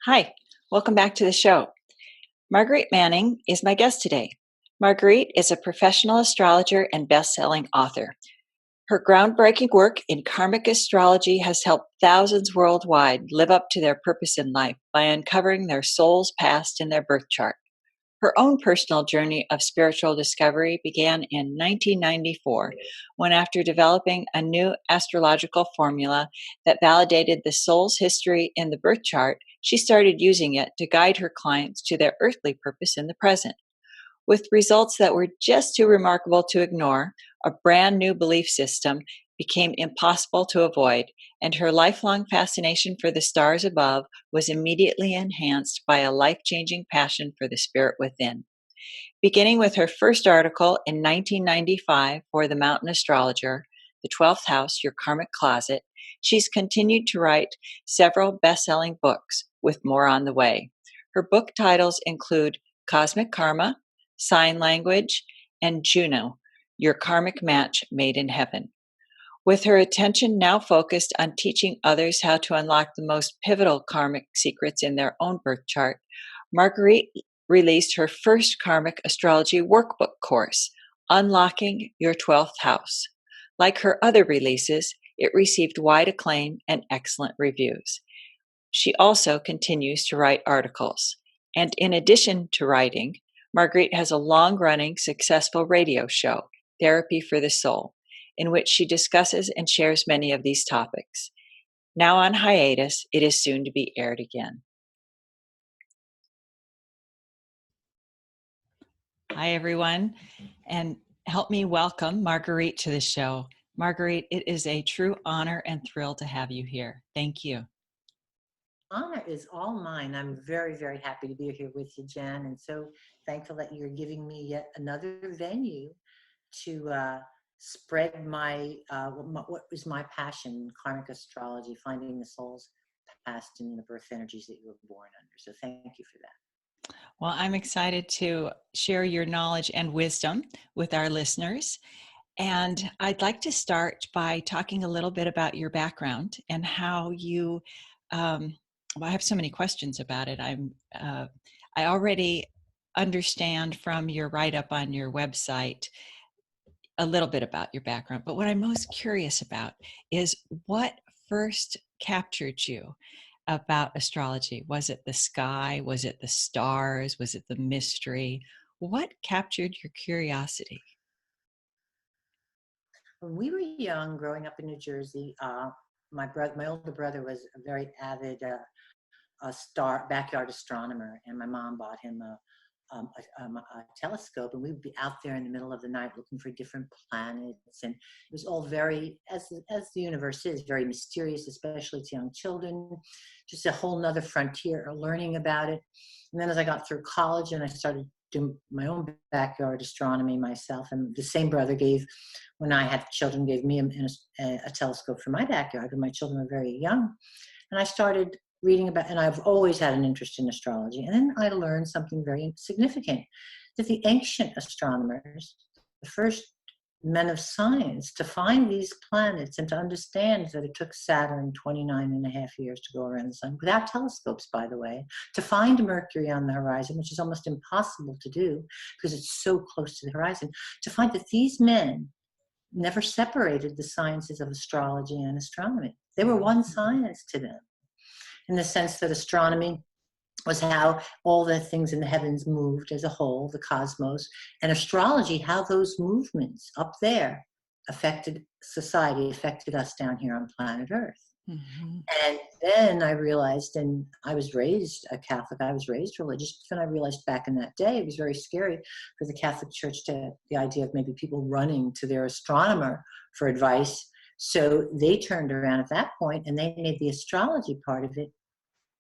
Hi, welcome back to the show. Marguerite Manning is my guest today. Marguerite is a professional astrologer and best-selling author. Her groundbreaking work in karmic astrology has helped thousands worldwide live up to their purpose in life by uncovering their soul's past in their birth chart. Her own personal journey of spiritual discovery began in 1994 when, after developing a new astrological formula that validated the soul's history in the birth chart, she started using it to guide her clients to their earthly purpose in the present. With results that were just too remarkable to ignore, a brand new belief system became impossible to avoid, and her lifelong fascination for the stars above was immediately enhanced by a life-changing passion for the spirit within. Beginning with her first article in 1995 for the Mountain Astrologer, The 12th House, Your Karmic Closet, she's continued to write several best-selling books, with more on the way. Her book titles include Cosmic Karma, Sign Language, and Juno, Your Karmic Match Made in Heaven. With her attention now focused on teaching others how to unlock the most pivotal karmic secrets in their own birth chart, Marguerite released her first karmic astrology workbook course, Unlocking Your 12th House. Like her other releases, it received wide acclaim and excellent reviews. She also continues to write articles. And in addition to writing, Marguerite has a long-running, successful radio show, Therapy for the Soul, in which she discusses and shares many of these topics. Now on hiatus, it is soon to be aired again. Hi, everyone, and help me welcome Marguerite to the show. Marguerite, it is a true honor and thrill to have you here. Thank you. Honor is all mine. I'm very, very happy to be here with you, Jan, and so thankful that you're giving me yet another venue to spread what was my passion, karmic astrology, finding the soul's past in the birth energies that you were born under. So thank you for that. Well, I'm excited to share your knowledge and wisdom with our listeners. And I'd like to start by talking a little bit about your background and how you well, I have so many questions about it. I already understand from your write-up on your website a little bit about your background, but what I'm most curious about is what first captured you about astrology. Was it the sky? Was it the stars? Was it the mystery? What captured your curiosity? When we were young, growing up in New Jersey, my older brother was a very avid backyard astronomer, and my mom bought him a telescope, and we would be out there in the middle of the night looking for different planets, and it was all very, as the universe is, very mysterious, especially to young children, just a whole nother frontier learning about it. And then as I got through college and I started doing my own backyard astronomy myself, and the same brother when I had children, gave me a telescope for my backyard when my children were very young, and I started reading about, and I've always had an interest in astrology. And then I learned something very significant, that the ancient astronomers, the first men of science, to find these planets and to understand that it took Saturn 29.5 years to go around the sun, without telescopes, by the way, to find Mercury on the horizon, which is almost impossible to do because it's so close to the horizon, to find that these men never separated the sciences of astrology and astronomy. They were one science to them, in the sense that astronomy was how all the things in the heavens moved as a whole, the cosmos, and astrology, how those movements up there affected society, affected us down here on planet Earth. Mm-hmm. And then I realized, and I was raised a Catholic, I was raised religious, but then I realized back in that day, it was very scary for the Catholic Church the idea of maybe people running to their astronomer for advice. So they turned around at that point and they made the astrology part of it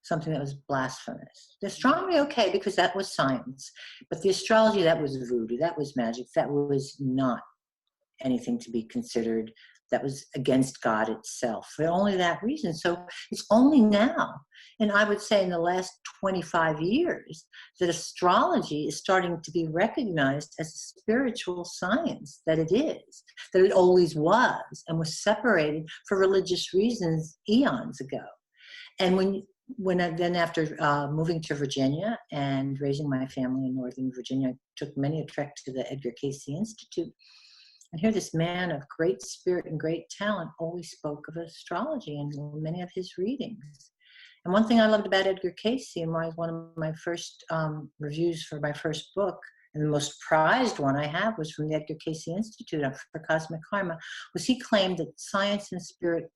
something that was blasphemous. The astronomy, okay, because that was science. But the astrology, that was voodoo, that was magic, that was not anything to be considered, that was against God itself, for only that reason. So it's only now, and I would say in the last 25 years, that astrology is starting to be recognized as a spiritual science, that it is, that it always was, and was separated for religious reasons eons ago. And when then after moving to Virginia and raising my family in Northern Virginia, I took many a trek to the Edgar Cayce Institute. And here this man of great spirit and great talent always spoke of astrology in many of his readings. And one thing I loved about Edgar Cayce, and why one of my first reviews for my first book, and the most prized one I have was from the Edgar Cayce Institute for Cosmic Karma, was he claimed that science and spirit,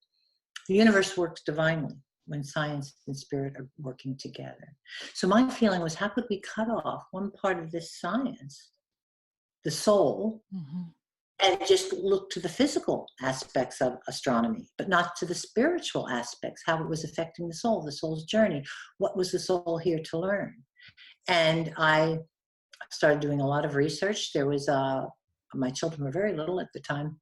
the universe works divinely when science and spirit are working together. So my feeling was, how could we cut off one part of this science, the soul, and just look to the physical aspects of astronomy, but not to the spiritual aspects, how it was affecting the soul's journey. What was the soul here to learn? And I started doing a lot of research. There was, my children were very little at the time,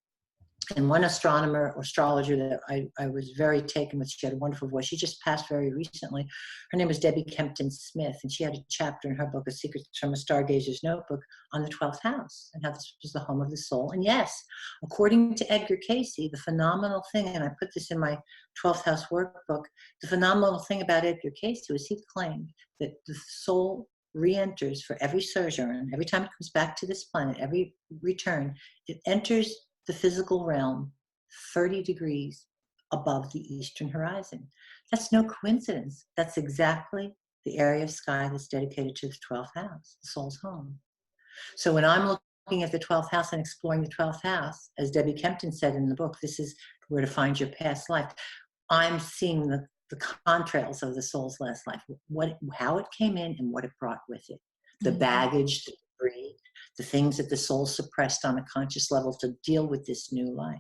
and one astronomer or astrologer that I was very taken with, she had a wonderful voice. She just passed very recently. Her name was Debbie Kempton Smith, and she had a chapter in her book, A Secret from a Stargazer's Notebook, on the 12th house and how this was the home of the soul. And yes, according to Edgar Cayce, the phenomenal thing, and I put this in my 12th house workbook, the phenomenal thing about Edgar Cayce was he claimed that the soul re-enters for every sojourn, every time it comes back to this planet, every return, it enters the physical realm 30 degrees above the eastern horizon. That's no coincidence. That's exactly the area of sky that's dedicated to the 12th house, the soul's home. So when I'm looking at the 12th house and exploring the 12th house, as Debbie Kempton said in the book, this is where to find your past life. I'm seeing the contrails of the soul's last life, how it came in and what it brought with it, the baggage, the debris, the things that the soul suppressed on a conscious level to deal with this new life.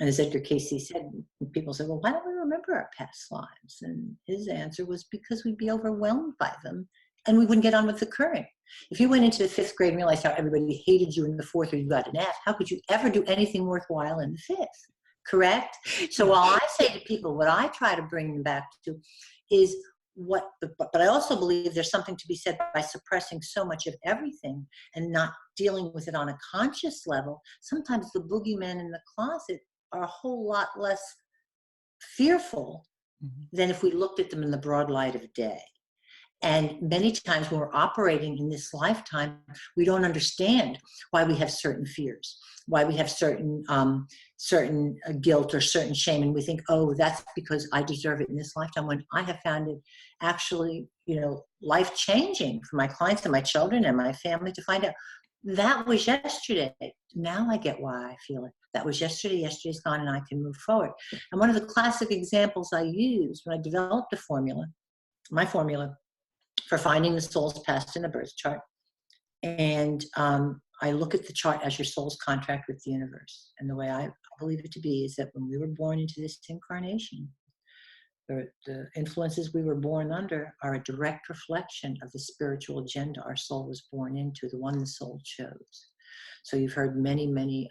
And as Edgar Cayce said, people said, well, why don't we remember our past lives? And his answer was because we'd be overwhelmed by them and we wouldn't get on with the current. If you went into the 5th grade and realized how everybody hated you in the 4th or you got an F, how could you ever do anything worthwhile in the 5th? Correct? So while I say to people, what I try to bring them back to is but I also believe there's something to be said by suppressing so much of everything and not dealing with it on a conscious level. Sometimes the boogeymen in the closet are a whole lot less fearful than if we looked at them in the broad light of day. And many times when we're operating in this lifetime, we don't understand why we have certain fears, why we have certain guilt or certain shame. And we think, oh, that's because I deserve it in this lifetime, when I have found it actually, life-changing for my clients and my children and my family to find out that was yesterday. Now I get why I feel it. That was yesterday. Yesterday's gone and I can move forward. And one of the classic examples I used when I developed my formula, for finding the soul's past in a birth chart. And I look at the chart as your soul's contract with the universe. And the way I believe it to be is that when we were born into this incarnation, the influences we were born under are a direct reflection of the spiritual agenda our soul was born into, the one the soul chose. So you've heard many, many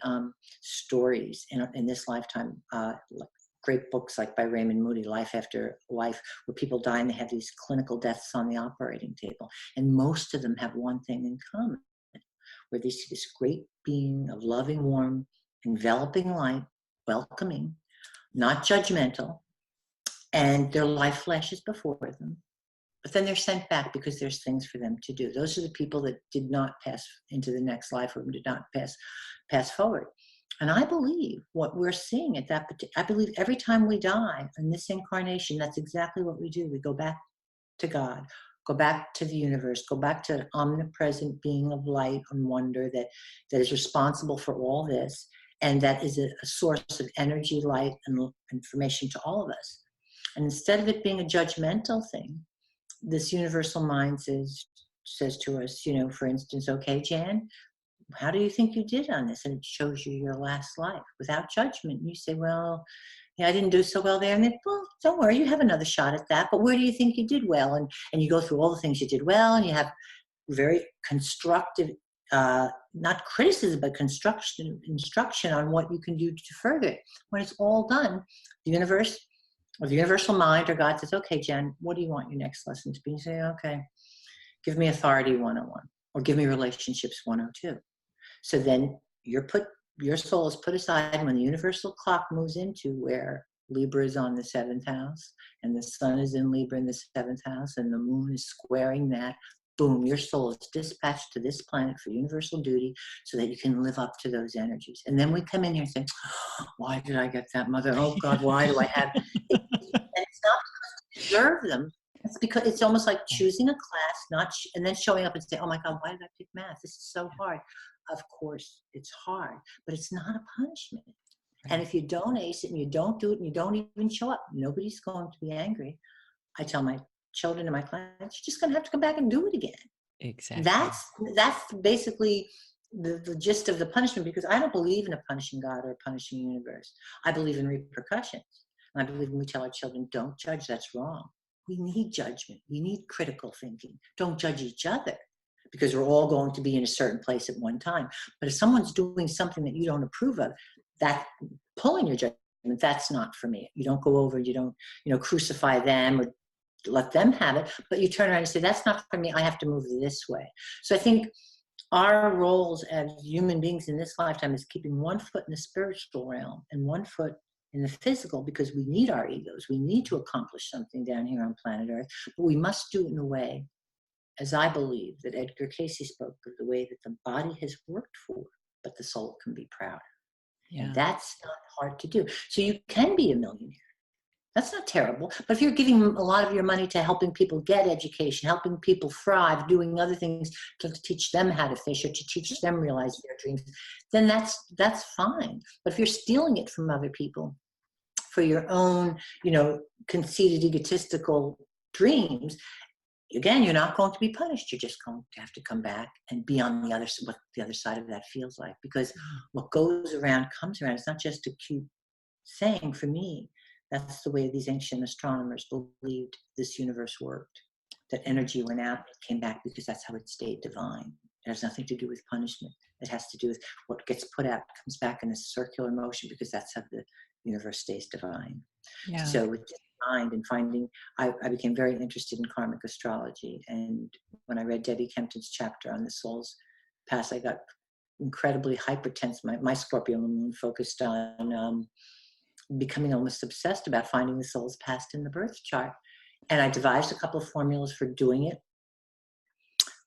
stories in this lifetime, great books like by Raymond Moody, Life After Life, where people die and they have these clinical deaths on the operating table. And most of them have one thing in common, where they see this great being of loving, warm, enveloping light, welcoming, not judgmental, and their life flashes before them. But then they're sent back because there's things for them to do. Those are the people that did not pass into the next life or did not pass forward. And I believe what we're seeing at that I believe every time we die in this incarnation, that's exactly what we do. We go back to God, go back to the universe, go back to an omnipresent being of light and wonder that is responsible for all this, and that is a source of energy, light, and information to all of us. And instead of it being a judgmental thing, this universal mind says to us, for instance, okay, Jan, how do you think you did on this? And it shows you your last life without judgment. And you say, well, I didn't do so well there. And then, well, don't worry, you have another shot at that. But where do you think you did well? And you go through all the things you did well, and you have very constructive, not criticism, but instruction on what you can do to further it. When it's all done, the universe, or the universal mind, or God says, okay, Jen, what do you want your next lesson to be? You say, okay, give me authority 101, or give me relationships 102. So then your soul is put aside when the universal clock moves into where Libra is on the 7th house, and the sun is in Libra in the 7th house, and the moon is squaring that. Boom, your soul is dispatched to this planet for universal duty so that you can live up to those energies. And then we come in here and say, why did I get that, mother? Oh God, why do I have it? And it's not because you deserve them. It's because it's almost like choosing a class, and then showing up and say, oh my God, why did I pick math? This is so hard. Of course, it's hard, but it's not a punishment. And if you don't ace it and you don't do it and you don't even show up, nobody's going to be angry. I tell my children and my clients, you're just going to have to come back and do it again. Exactly. That's basically the gist of the punishment, because I don't believe in a punishing God or a punishing universe. I believe in repercussions. And I believe when we tell our children, don't judge, that's wrong. We need judgment. We need critical thinking. Don't judge each other, because we're all going to be in a certain place at one time. But if someone's doing something that you don't approve of, that pulling your judgment, that's not for me. You don't go over, you don't, crucify them or let them have it, but you turn around and say, that's not for me. I have to move this way. So I think our roles as human beings in this lifetime is keeping one foot in the spiritual realm and one foot in the physical, because we need our egos. We need to accomplish something down here on planet Earth, but we must do it in a way, as I believe that Edgar Cayce spoke of, the way that the body has worked for, but the soul can be proud. Yeah. And that's not hard to do. So you can be a millionaire. That's not terrible. But if you're giving a lot of your money to helping people get education, helping people thrive, doing other things to teach them how to fish or to teach them realize their dreams, then that's fine. But if you're stealing it from other people for your own, conceited, egotistical dreams, again, you're not going to be punished. You're just going to have to come back and be on what the other side of that feels like. Because what goes around comes around. It's not just a cute saying for me. That's the way these ancient astronomers believed this universe worked. That energy went out, it came back, because that's how it stayed divine. It has nothing to do with punishment. It has to do with what gets put out, comes back in a circular motion, because that's how the universe stays divine. Yeah. So with this mind and finding, I became very interested in karmic astrology. And when I read Debbie Kempton's chapter on the soul's past, I got incredibly hypertense. My Scorpio moon focused on becoming almost obsessed about finding the soul's past in the birth chart. And I devised a couple of formulas for doing it.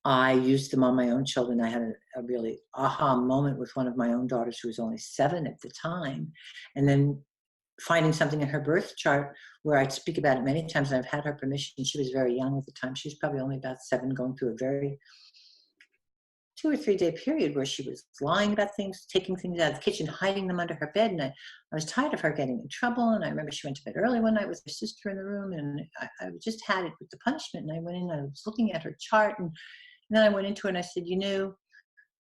I used them on my own children. I had a really aha moment with one of my own daughters, who was only 7 at the time. And then finding something in her birth chart where I'd speak about it many times, and I've had her permission. She was very young at the time. She was probably only about 7, going through a very 2 or 3 day period where she was lying about things, taking things out of the kitchen, hiding them under her bed. And I was tired of her getting in trouble. And I remember she went to bed early one night with her sister in the room, and I just had it with the punishment. And I went in, I was looking at her chart, and then I went into her and I said,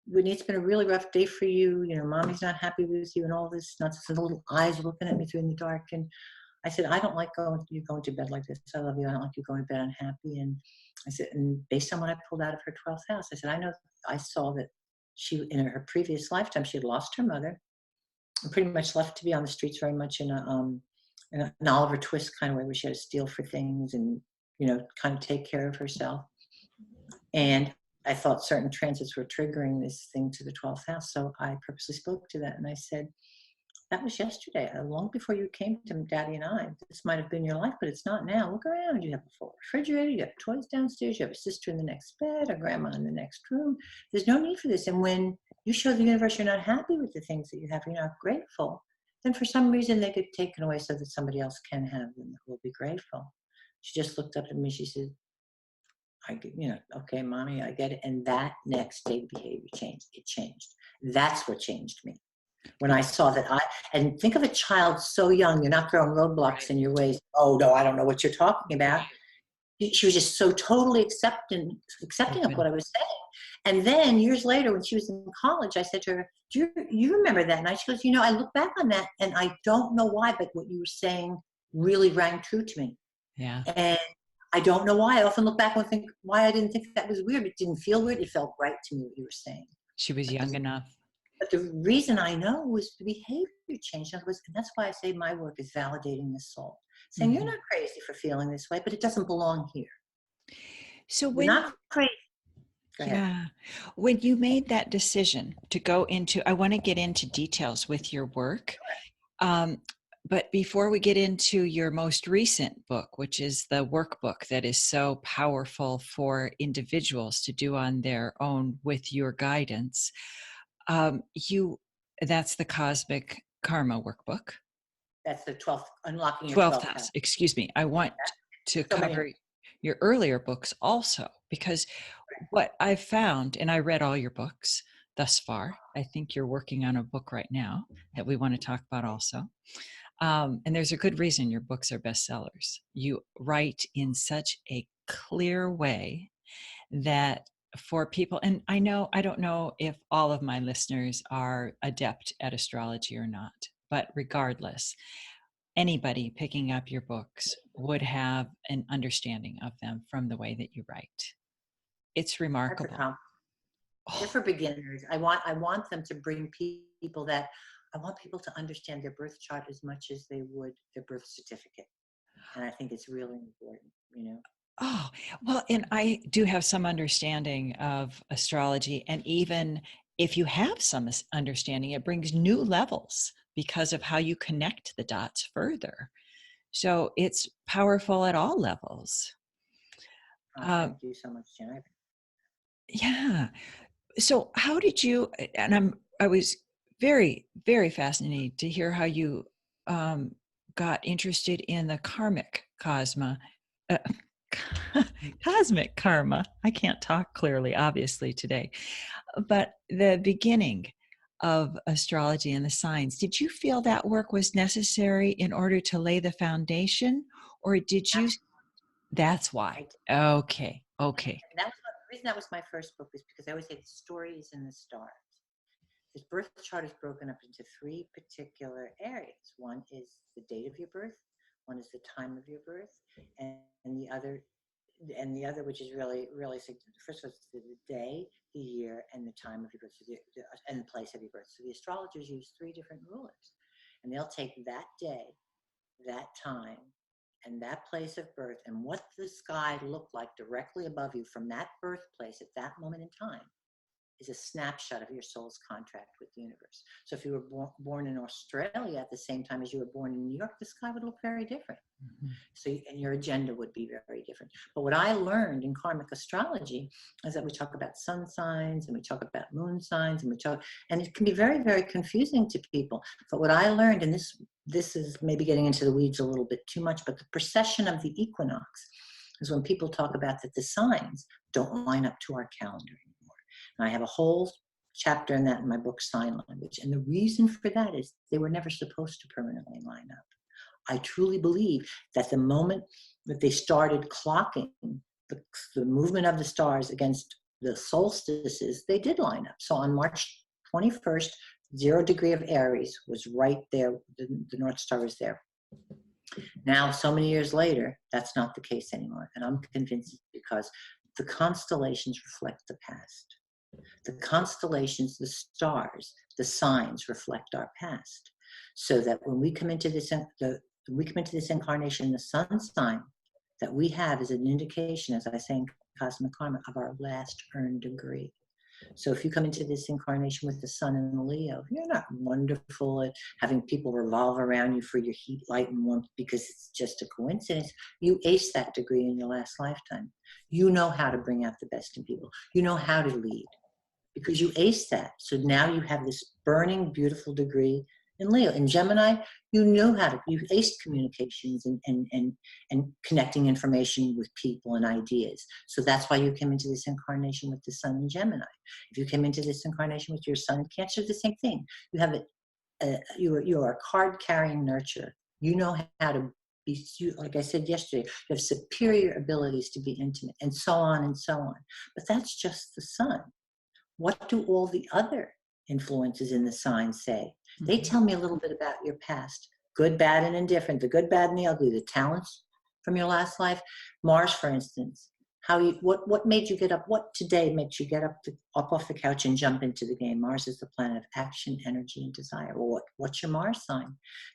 Whitney, it's been a really rough day for you. Mommy's not happy with you and all this nonsense. And the little eyes were looking at me through in the dark. And I said, I don't like you going to bed like this. I love you. I don't like you going to bed unhappy. And I said, and based on what I pulled out of her 12th house, I said, I saw that she, in her previous lifetime, she had lost her mother and pretty much left to be on the streets, very much in an Oliver Twist kind of way, where she had to steal for things and, kind of take care of herself. And I thought certain transits were triggering this thing to the 12th house. So I purposely spoke to that. And I said, that was yesterday, long before you came to Daddy and I. This might have been your life, but it's not now. Look around. You have a full refrigerator. You have toys downstairs. You have a sister in the next bed, a grandma in the next room. There's no need for this. And when you show the universe you're not happy with the things that you have, you're not grateful, then for some reason they get taken away so that somebody else can have them that will be grateful. She just looked up at me. She said, okay, Mommy, I get it. And that next day behavior changed. It changed. That's what changed me. When I saw that and think of a child so young, you're not throwing roadblocks in your ways. Oh, no, I don't know what you're talking about. She was just so totally accepting of what I was saying. And then years later, when she was in college, I said to her, do you remember that night? She goes, I look back on that and I don't know why, but what you were saying really rang true to me. Yeah. And I don't know why. I often look back and think why I didn't think that was weird. It didn't feel weird. It felt right to me what you were saying. She was young enough. But the reason I know was the behavior change. And that's why I say my work is validating the soul. Saying you're not crazy for feeling this way, but it doesn't belong here. So when you're not crazy. Yeah. When you made that decision to go into, I want to get into details with your work. But before we get into your most recent book, which is the workbook that is so powerful for individuals to do on their own with your guidance, you that's the Cosmic Karma workbook. That's the 12th, unlocking your 12th 12th house. house. Excuse me. I want to So many. cover your earlier books also, because what I've found, and I read all your books thus far. I think you're working on a book right now that we want to talk about also. And there's a good reason your books are bestsellers. You write in such a clear way that for people, and I don't know if all of my listeners are adept at astrology or not, but regardless, anybody picking up your books would have an understanding of them from the way that you write. It's That's a remarkable. compliment. They're for beginners. I want them to bring people that I want people to understand their birth chart as much as they would their birth certificate. And I think it's really important. Oh, well, and I do have some understanding of astrology. And even if you have some understanding, it brings new levels because of how you connect the dots further. So it's powerful at all levels. Thank you so much, Jen. Yeah. So how did you, and I was very, very fascinated to hear how you um, got interested in the uh, cosmic karma. I can't talk clearly, obviously, today, but the beginning of astrology and the signs. Did you feel that work was necessary in order to lay the foundation, or did you? That's why. I Okay. Okay. And the reason that was my first book was because I always say the story is in the stars. This birth chart is broken up into three particular areas. One is the date of your birth, one is the time of your birth, and the other, which is really, really significant. The first was the day, the year, and the time of your birth, and the place of your birth. So the astrologers use three different rulers, and they'll take that day, that time, and that place of birth, and what the sky looked like directly above you from that birthplace at that moment in time is a snapshot of your soul's contract with the universe. So if you were born in Australia at the same time as you were born in New York, the sky would look very different. Mhm. So, and your agenda would be very different. But what I learned in karmic astrology is that we talk about sun signs and we talk about moon signs and it can be very, very confusing to people. But what I learned, and this is maybe getting into the weeds a little bit too much, but the precession of the equinox is when people talk about that the signs don't line up to our calendar. And I have a whole chapter in that in my book, Sign Language. And the reason for that is they were never supposed to permanently line up. I truly believe that the moment that they started clocking the movement of the stars against the solstices, they did line up. So on March 21st, 0 degree of Aries was right there. The North Star was there. Now, so many years later, that's not the case anymore. And I'm convinced because the constellations reflect the past. The constellations, the stars, the signs reflect our past. So that when we come into this incarnation, the sun sign that we have is an indication, as I say in Cosmic Karma, of our last earned degree. So if you come into this incarnation with the sun and Leo, you're not wonderful at having people revolve around you for your heat, light, and warmth because it's just a coincidence. You ace that degree in your last lifetime. You know how to bring out the best in people. You know how to lead because you aced that. So now you have this burning, beautiful degree in Leo. In Gemini, you aced communications and connecting information with people and ideas. So that's why you came into this incarnation with the sun in Gemini. If you came into this incarnation with your sun in Cancer, the same thing. You have you are a card-carrying nurturer. You know how to be, like I said yesterday, you have superior abilities to be intimate, and so on and so on. But that's just the sun. What do all the other influences in the signs say? They tell me a little bit about your past, good, bad, and indifferent, the good, bad, and the ugly, the talents from your last life. Mars, for instance, what made you get up? What today makes you get up off the couch and jump into the game? Mars is the planet of action, energy, and desire. Well, what's your Mars sign?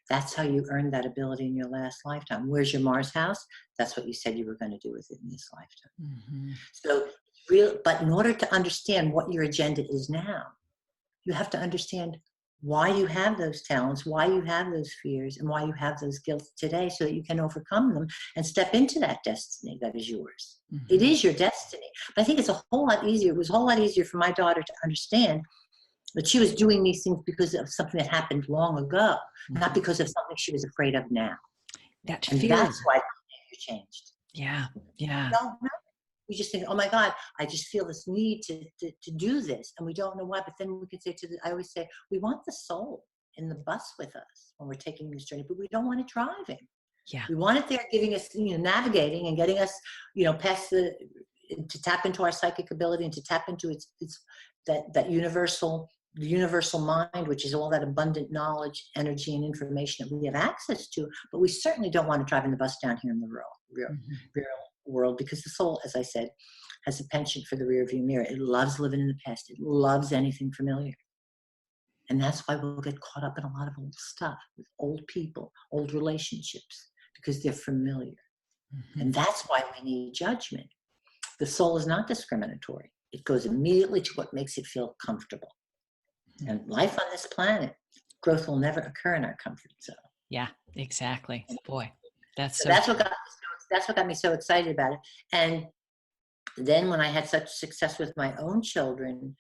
That's how you earned that ability in your last lifetime. Where's your Mars house? That's what you said you were going to do with it in this lifetime. Mm-hmm. So but in order to understand what your agenda is now, you have to understand why you have those talents, why you have those fears, and why you have those guilts today, so that you can overcome them and step into that destiny that is yours. Mm-hmm. It is your destiny. But I think it's a whole lot easier. It was a whole lot easier for my daughter to understand that she was doing these things because of something that happened long ago, Mm-hmm. not because of something she was afraid of now. That and fear. That's why behavior changed. Yeah. Yeah. We don't know. We just think, oh my God, I just feel this need to do this. And we don't know why. But then we can say I always say, we want the soul in the bus with us when we're taking this journey, but we don't want it driving. Yeah. We want it there giving us, navigating and getting us, past to tap into our psychic ability and to tap into its that universal mind, which is all that abundant knowledge, energy, and information that we have access to. But we certainly don't want to drive in the bus down here in the real world, because the soul, as I said, has a penchant for the rear view mirror. It loves living in the past. It loves anything familiar. And that's why we'll get caught up in a lot of old stuff with old people, old relationships, because they're familiar. Mm-hmm. And that's why we need judgment. The soul is not discriminatory. It goes immediately to what makes it feel comfortable. Mm-hmm. And life on this planet, growth will never occur in our comfort zone. Yeah, exactly. Boy, that's what got me so excited about it. And then when I had such success with my own children,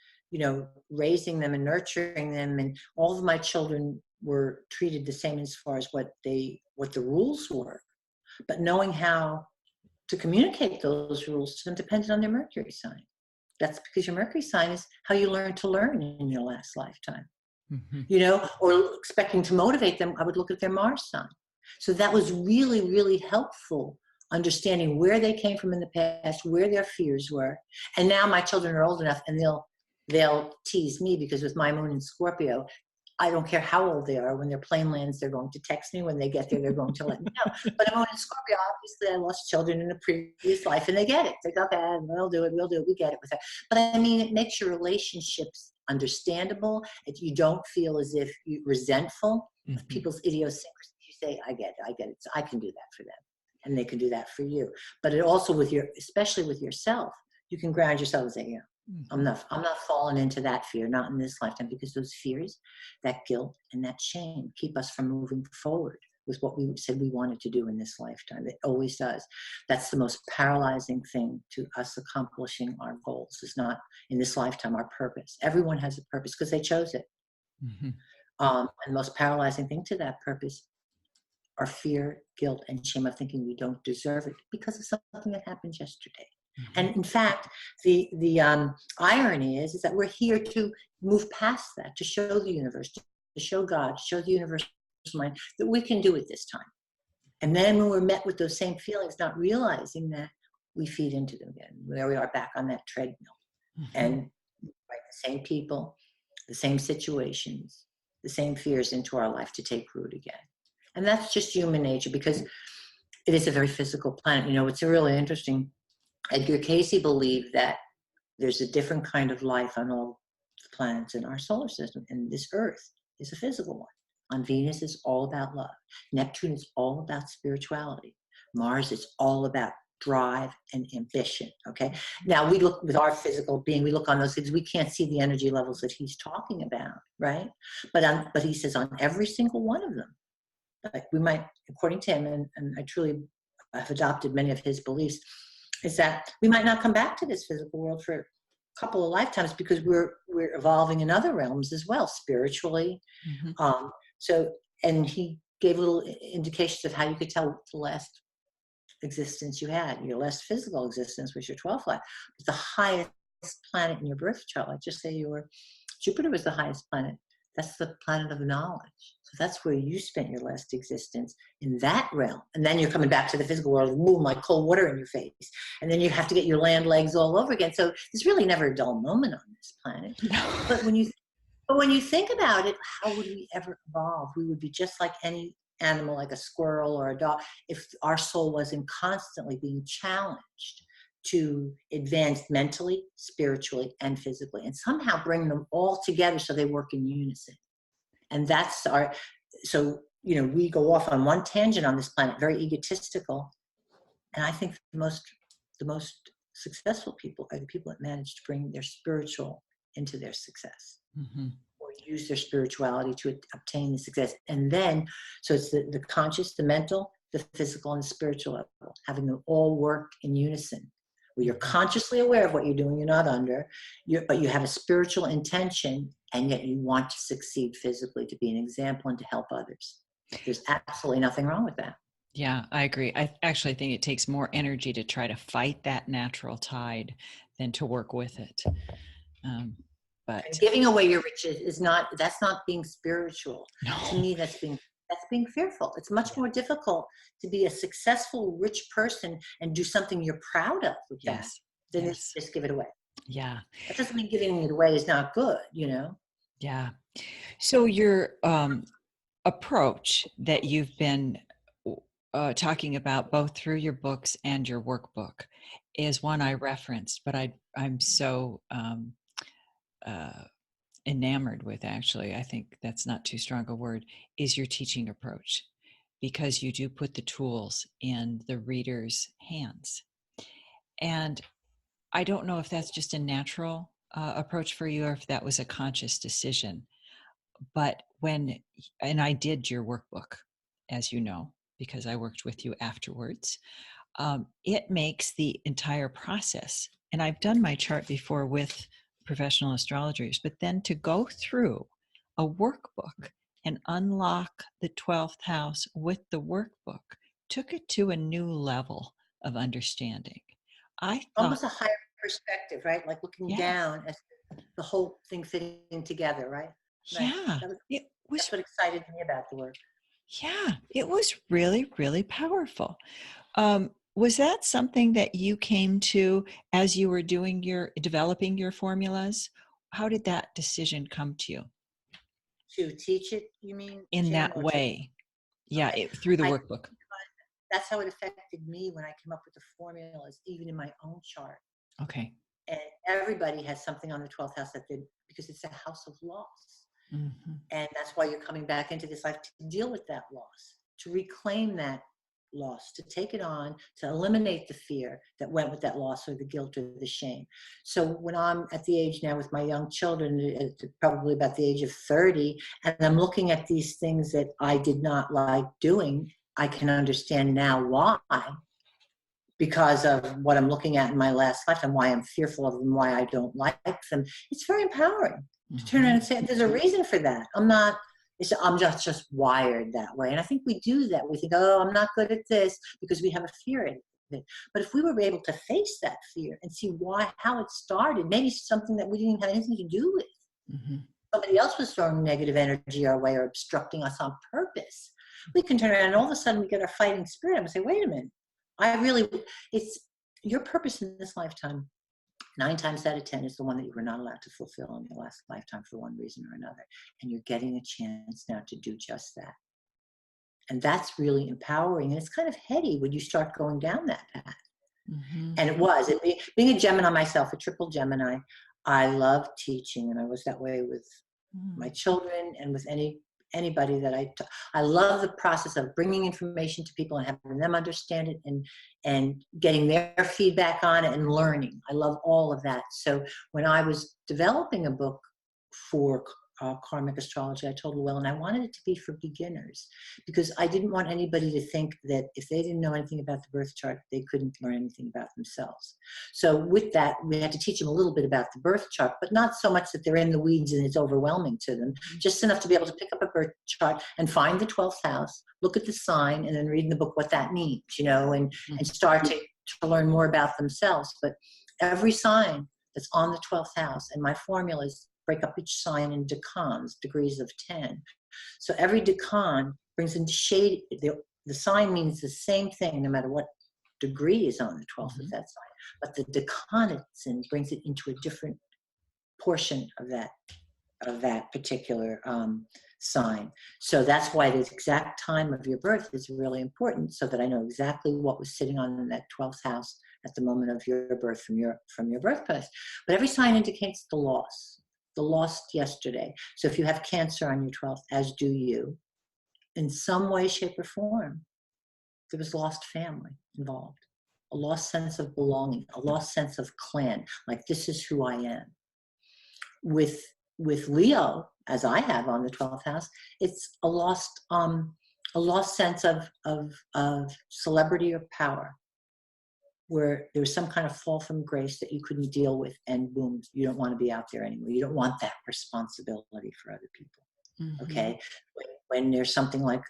raising them and nurturing them, and all of my children were treated the same as far as what the rules were, but knowing how to communicate those rules to them depended on their Mercury sign. That's because your Mercury sign is how you learn to learn in your last lifetime. Mm-hmm. Or expecting to motivate them, I would look at their Mars sign. So that was really, really helpful, understanding where they came from in the past, where their fears were. And now my children are old enough, and they'll tease me, because with my moon in Scorpio, I don't care how old they are. When their plane lands, they're going to text me. When they get there, they're going to let me know. But I'm in Scorpio. Obviously, I lost children in a previous life, and they get it. It's like, okay, we'll do it. We get it with that. But I mean, it makes your relationships understandable. If you don't feel as if you're resentful of people's idiosyncrasies, you say, I get it. So I can do that for them, and they can do that for you. But it also especially with yourself, you can ground yourself and say, I'm not falling into that fear, not in this lifetime, because those fears, that guilt, and that shame keep us from moving forward with what we said we wanted to do in this lifetime. It always does. That's the most paralyzing thing to us accomplishing our goals, is not in this lifetime our purpose. Everyone has a purpose because they chose it. Mm-hmm. And the most paralyzing thing to that purpose are fear, guilt, and shame of thinking we don't deserve it because of something that happened yesterday. Mm-hmm. And in fact, the irony is that we're here to move past that, to show the universe, to show God, to show the universal mind that we can do it this time. And then when we're met with those same feelings, not realizing that, we feed into them again. There we are, back on that treadmill. Mm-hmm. And the same people, the same situations, the same fears into our life to take root again. And that's just human nature, because it is a very physical planet. It's really interesting. Edgar Cayce believed that there's a different kind of life on all the planets in our solar system, and this Earth is a physical one. On Venus, it's all about love. Neptune is all about spirituality. Mars is all about drive and ambition. Okay. Now we look with our physical being, we look on those things. We can't see the energy levels that he's talking about, right? But he says on every single one of them, like we might, according to him, and I truly have adopted many of his beliefs, is that we might not come back to this physical world for a couple of lifetimes, because we're evolving in other realms as well, spiritually. Mm-hmm. And he gave little indications of how you could tell the last existence you had. Your last physical existence was your 12th life. But the highest planet in your birth chart, like just say Jupiter was the highest planet. That's the planet of knowledge. So that's where you spent your last existence, in that realm. And then you're coming back to the physical world and boom, like cold water in your face. And then you have to get your land legs all over again. So there's really never a dull moment on this planet. No. But when you think about it, how would we ever evolve? We would be just like any animal, like a squirrel or a dog, if our soul wasn't constantly being challenged to advance mentally, spiritually, and physically, and somehow bring them all together so they work in unison. And that's we go off on one tangent on this planet, very egotistical. And I think the most successful people are the people that manage to bring their spiritual into their success. Mm-hmm. Or use their spirituality to obtain the success. And then, so it's the conscious, the mental, the physical, and the spiritual level, having them all work in unison, where you're consciously aware of what you're doing, you're not under, but you have a spiritual intention, and yet you want to succeed physically, to be an example and to help others. There's absolutely nothing wrong with that. Yeah, I agree. I actually think it takes more energy to try to fight that natural tide than to work with it. But and giving away your riches that's not being spiritual. no. To me, that's being fearful. It's much more difficult to be a successful, rich person and do something you're proud of with that than just give it away. Yeah. That doesn't mean giving it away is not good, Yeah. So your approach that you've been talking about both through your books and your workbook is one I referenced, but I'm so enamored with, actually, I think that's not too strong a word, is your teaching approach, because you do put the tools in the reader's hands. And I don't know if that's just a natural approach for you or if that was a conscious decision. But and I did your workbook, as you know, because I worked with you afterwards. It makes the entire process, and I've done my chart before with professional astrologers, but then to go through a workbook and unlock the 12th house with the workbook took it to a new level of understanding. I thought almost a higher perspective, right? Like looking down at the whole thing fitting together, right? Yeah, that's what excited me about the work. Yeah, it was really, really powerful. Was that something that you came to as you were developing your formulas? How did that decision come to you? To teach it, you mean, In Jan, that way? Yeah, through the workbook. That's how it affected me when I came up with the formulas, even in my own chart. Okay. And everybody has something on the 12th house because it's a house of loss. Mm-hmm. And that's why you're coming back into this life, to deal with that loss, to reclaim that loss, to take it on, to eliminate the fear that went with that loss, or the guilt, or the shame. So when I'm at the age now with my young children, probably about the age of 30, and I'm looking at these things that I did not like doing, I can understand now why, because of what I'm looking at in my last life and why I'm fearful of them, why I don't like them. It's very empowering to turn around and say, there's a reason for that. I'm just wired that way. And I think we do that. We think, oh, I'm not good at this, because we have a fear in it. But if we were able to face that fear and see how it started, maybe something that we didn't have anything to do with. Mm-hmm. Somebody else was throwing negative energy our way or obstructing us on purpose. We can turn around and all of a sudden we get our fighting spirit and say, wait a minute. It's your purpose in this lifetime. 9 times out of 10 is the one that you were not allowed to fulfill in your last lifetime for one reason or another. And you're getting a chance now to do just that. And that's really empowering. And it's kind of heady when you start going down that path. Mm-hmm. And it was. Being a Gemini myself, a triple Gemini, I love teaching. And I was that way with my children and with anybody that I love the process of bringing information to people and having them understand it and getting their feedback on it and learning. I love all of that. So when I was developing a book for Karmic Astrology, I told Llewellyn I wanted it to be for beginners, because I didn't want anybody to think that if they didn't know anything about the birth chart, they couldn't learn anything about themselves. So with that, we had to teach them a little bit about the birth chart, but not so much that they're in the weeds and it's overwhelming to them, just enough to be able to pick up a birth chart and find the 12th house, look at the sign, and then read in the book what that means, and start to learn more about themselves. But every sign that's on the 12th house, and my formulas break up each sign in decans, degrees of 10. So every decan brings into shade, the sign means the same thing no matter what degree is on the 12th of that sign. But the decan brings it into a different portion of that particular sign. So that's why the exact time of your birth is really important, so that I know exactly what was sitting on in that 12th house at the moment of your birth from your birthplace. But every sign indicates the lost yesterday. So if you have Cancer on your 12th, as do you, in some way, shape, or form, there was lost family involved, a lost sense of belonging, a lost sense of clan, like this is who I am. With Leo, as I have on the 12th house, it's a lost sense of celebrity or power, where there was some kind of fall from grace that you couldn't deal with, and boom, you don't want to be out there anymore. You don't want that responsibility for other people. Mm-hmm. Okay, when there's something like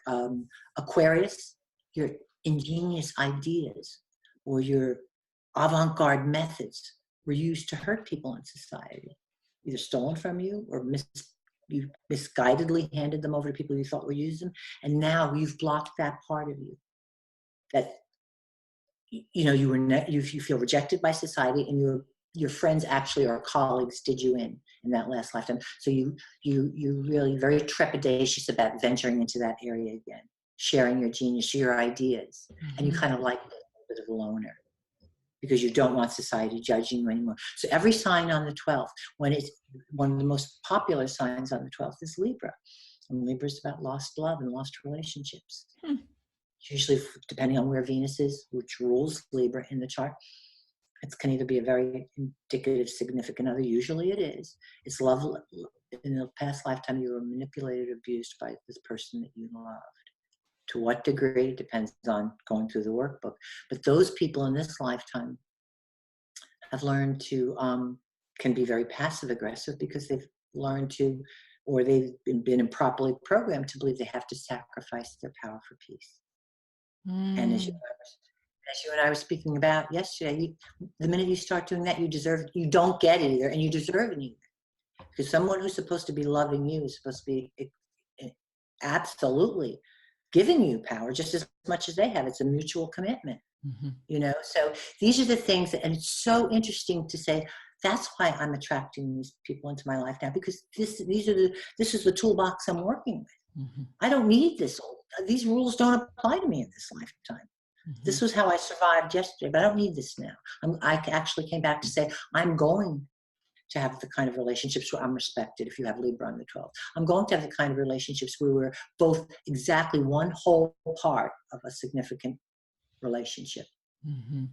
Aquarius, your ingenious ideas or your avant-garde methods were used to hurt people in society, either stolen from you or you misguidedly handed them over to people you thought were using them, and now you've blocked that part of you that you feel rejected by society, and your friends actually or colleagues did you in that last lifetime. So you really very trepidatious about venturing into that area again, sharing your genius, your ideas, and you kind of like a bit of a loner because you don't want society judging you anymore. So every sign on the 12th, when it's one of the most popular signs on the 12th is Libra, and Libra is about lost love and lost relationships. Usually, depending on where Venus is, which rules Libra in the chart, it can either be a very indicative significant other. Usually it is. It's love. In the past lifetime, you were manipulated, abused by this person that you loved. To what degree depends on going through the workbook. But those people in this lifetime have learned to, can be very passive aggressive because they've learned to, or they've been improperly programmed to believe they have to sacrifice their power for peace. And as you and I were speaking about yesterday, the minute you start doing that, you don't get it either, and you deserve it either. Because someone who's supposed to be loving you is supposed to be absolutely giving you power just as much as they have. It's a mutual commitment, So these are the things and it's so interesting to say, that's why I'm attracting these people into my life now, because this is the toolbox I'm working with. I don't need this. These rules don't apply to me in this lifetime. This was how I survived yesterday, but I don't need this now. I actually came back to say, I'm going to have the kind of relationships where I'm respected. If you have Libra on the 12th, I'm going to have the kind of relationships where we're both exactly one whole part of a significant relationship. And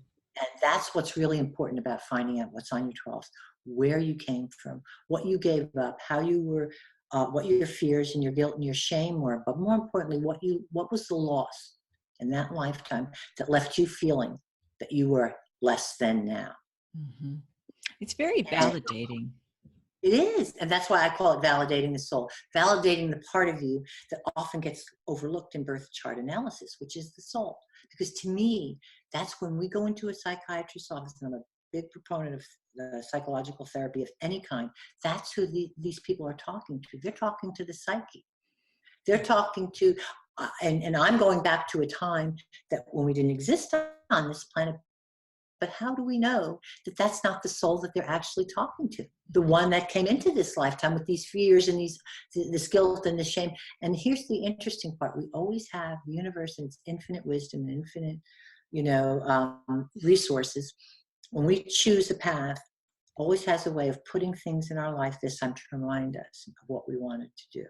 that's what's really important about finding out what's on your 12th, where you came from, what you gave up, how you were, what your fears and your guilt and your shame were, but more importantly, what was the loss in that lifetime that left you feeling that you were less than now. It's very validating. It is. And that's why I call it validating the soul, validating the part of you that often gets overlooked in birth chart analysis, which is the soul. Because to me, that's when we go into a psychiatrist's office, and I'm a big proponent of psychological therapy of any kind. That's who these people are talking to. They're talking to the psyche. They're talking to, and I'm going back to a time that when we didn't exist on this planet. But how do we know that that's not the soul that they're actually talking to? The one that came into this lifetime with these fears and this guilt and the shame. And here's the interesting part. We always have the universe and its infinite wisdom and infinite, resources. When we choose a path, always has a way of putting things in our life this time to remind us of what we wanted to do.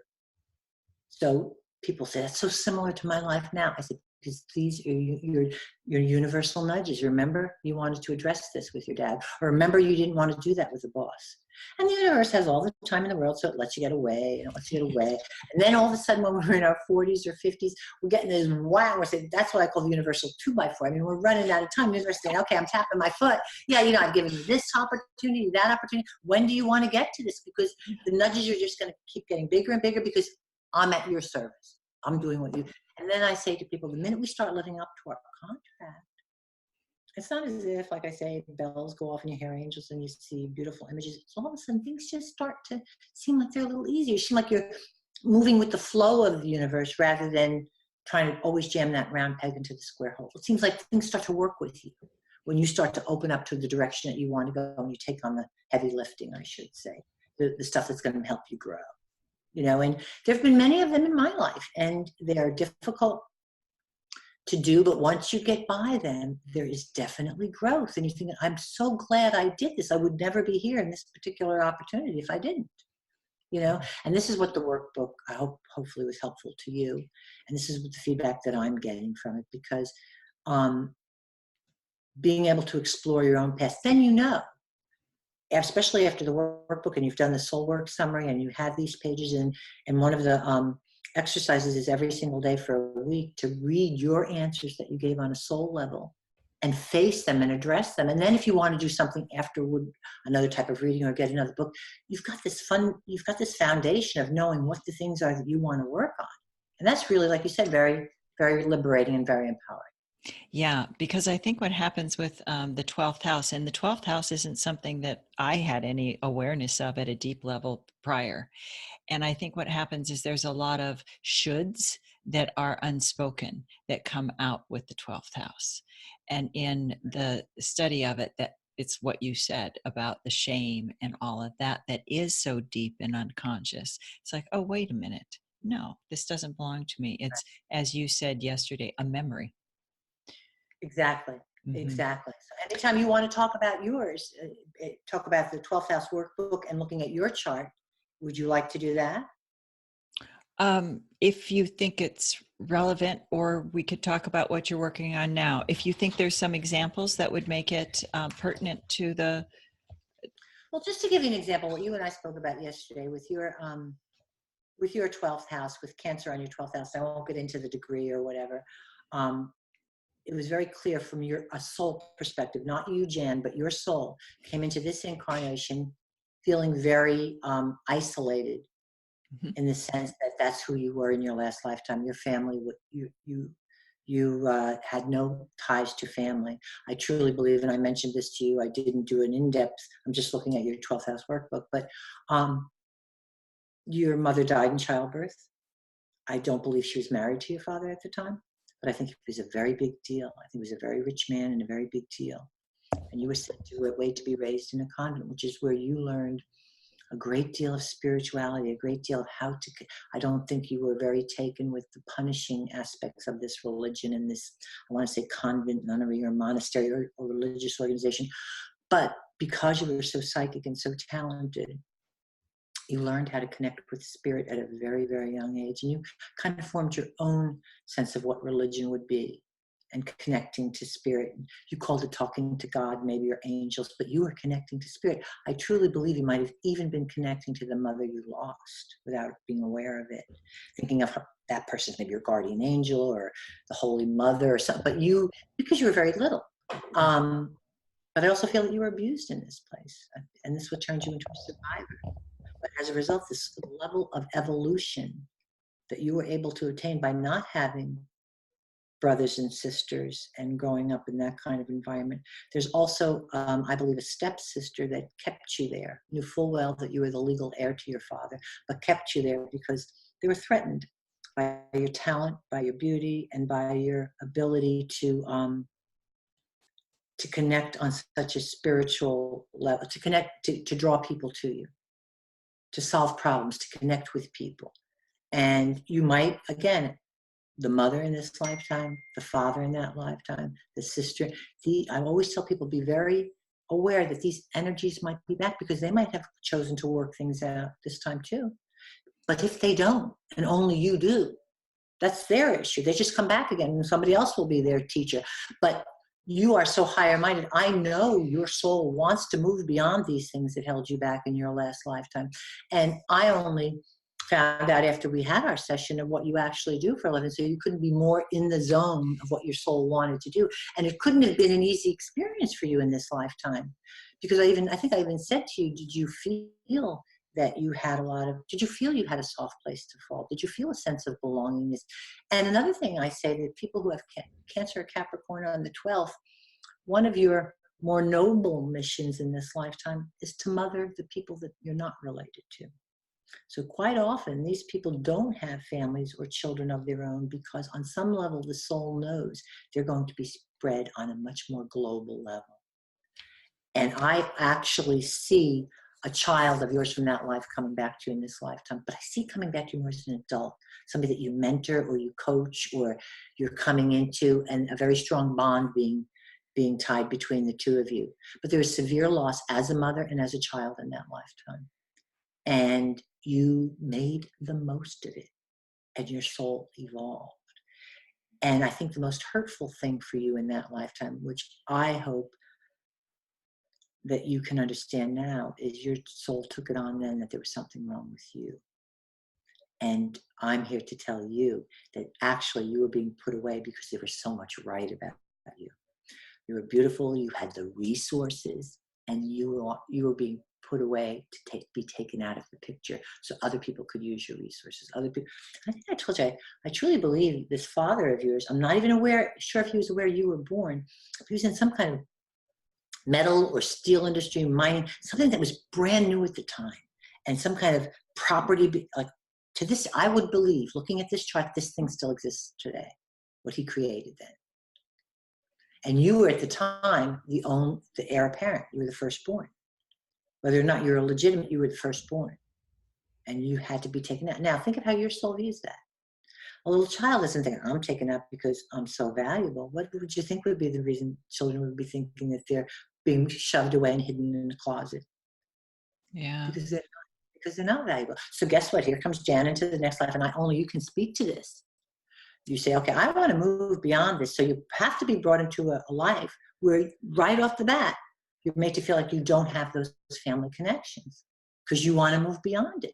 So people say, that's so similar to my life now. I said, because these are your universal nudges. Remember, you wanted to address this with your dad, or remember you didn't want to do that with the boss. And the universe has all the time in the world, so it lets you get away, and it lets you get away. And then all of a sudden, when we're in our 40s or 50s, we're getting this wow. We're saying, that's what I call the universal 2x4. I mean, we're running out of time. The universe saying, okay, I'm tapping my foot. Yeah, I've given you this opportunity, that opportunity. When do you want to get to this? Because the nudges are just going to keep getting bigger and bigger because I'm at your service. I'm doing what you. And then I say to people, the minute we start living up to our contract, it's not as if, like I say, bells go off and you hear angels and you see beautiful images. It's all of a sudden things just start to seem like they're a little easier. You seem like you're moving with the flow of the universe rather than trying to always jam that round peg into the square hole. It seems like things start to work with you when you start to open up to the direction that you want to go, and you take on the heavy lifting, I should say, the stuff that's going to help you grow. And there have been many of them in my life, and they are difficult to do, but once you get by them, there is definitely growth. And you think, I'm so glad I did this. I would never be here in this particular opportunity if I didn't, and this is what the workbook, I hope, hopefully was helpful to you. And this is the feedback that I'm getting from it, because being able to explore your own path, then especially after the workbook and you've done the soul work summary and you have these pages, and one of the exercises is every single day for a week to read your answers that you gave on a soul level and face them and address them. And then if you want to do something afterward, another type of reading or get another book, you've got this foundation of knowing what the things are that you want to work on. And that's really, like you said, very, very liberating and very empowering. Yeah, because I think what happens with the 12th house, and the 12th house isn't something that I had any awareness of at a deep level prior. And I think what happens is there's a lot of shoulds that are unspoken that come out with the 12th house. And in the study of it, that it's what you said about the shame and all of that, that is so deep and unconscious. It's like, oh, wait a minute. No, this doesn't belong to me. It's, as you said yesterday, a memory. Exactly. Hmm. Exactly. So anytime you want to talk about yours, talk about the 12th house workbook and looking at your chart, would you like to do that? If you think it's relevant, or we could talk about what you're working on now. If you think there's some examples that would make it pertinent to the. Well, just to give you an example, what you and I spoke about yesterday with your 12th house, with Cancer on your 12th house, I won't get into the degree or whatever. It was very clear from a soul perspective, not you, Jan, but your soul came into this incarnation feeling very isolated, Mhm. in the sense that that's who you were in your last lifetime. Your family, you had no ties to family. I truly believe, and I mentioned this to you, I didn't do an in-depth, I'm just looking at your 12th house workbook, but your mother died in childbirth. I don't believe she was married to your father at the time, but I think it was a very big deal. I think he was a very rich man and a very big deal. And you were sent to a way to be raised in a convent, which is where you learned a great deal of spirituality, a great deal of how to. I don't think you were very taken with the punishing aspects of this religion and this, I want to say convent, nunnery, or monastery, or religious organization. But because you were so psychic and so talented, you learned how to connect with spirit at a very, very young age. And you kind of formed your own sense of what religion would be and connecting to spirit. You called it talking to God, maybe, or angels, but you were connecting to spirit. I truly believe you might have even been connecting to the mother you lost without being aware of it, thinking of her, that person's maybe your guardian angel or the Holy Mother or something, but you, because you were very little. But I also feel that you were abused in this place, and this is what turned you into a survivor. But as a result, this level of evolution that you were able to attain by not having brothers and sisters and growing up in that kind of environment. There's also, I believe, a stepsister that kept you there, knew full well that you were the legal heir to your father, but kept you there because they were threatened by your talent, by your beauty, and by your ability to connect on such a spiritual level, to connect, to draw people to you, to solve problems, to connect with people. And you might, again, the mother in this lifetime, the father in that lifetime, the sister. I always tell people, be very aware that these energies might be back because they might have chosen to work things out this time too. But if they don't, and only you do, that's their issue. They just come back again and somebody else will be their teacher. But you are so higher minded. I know your soul wants to move beyond these things that held you back in your last lifetime. And I only found out after we had our session of what you actually do for a living. So you couldn't be more in the zone of what your soul wanted to do. And it couldn't have been an easy experience for you in this lifetime. Because I think I even said to you, did you feel that you had did you feel you had a soft place to fall? Did you feel a sense of belongingness? And another thing I say, that people who have Cancer or Capricorn on the 12th, one of your more noble missions in this lifetime is to mother the people that you're not related to. So quite often, these people don't have families or children of their own because on some level, the soul knows they're going to be spread on a much more global level. And I actually see a child of yours from that life coming back to you in this lifetime, but I see coming back to you more as an adult, somebody that you mentor or you coach or you're coming into, and a very strong bond being tied between the two of you. But there is severe loss as a mother and as a child in that lifetime. And you made the most of it, and your soul evolved. And I think the most hurtful thing for you in that lifetime, which I hope that you can understand now is your soul took it on then that there was something wrong with you. And I'm here to tell you that actually you were being put away because there was so much right about you. You were beautiful, you had the resources, and you were being put away to be taken out of the picture so other people could use your resources. Other people, I think I told you, I truly believe this father of yours, I'm not even sure if he was aware you were born. He was in some kind of metal or steel industry, mining, something that was brand new at the time, and some kind of property, like to this, I would believe, looking at this chart, this thing still exists today, what he created then. And you were at the time the heir apparent. You were the firstborn. Whether or not you're illegitimate, you were the firstborn. And you had to be taken out. Now, think of how your soul views that. A little child doesn't think, I'm taken out because I'm so valuable. What would you think would be the reason children would be thinking that they're being shoved away and hidden in a closet? Yeah. Because they're not valuable. So guess what? Here comes Jan into the next life, and only you can speak to this. You say, okay, I want to move beyond this. So you have to be brought into a life where right off the bat, you're made to feel like you don't have those family connections because you want to move beyond it.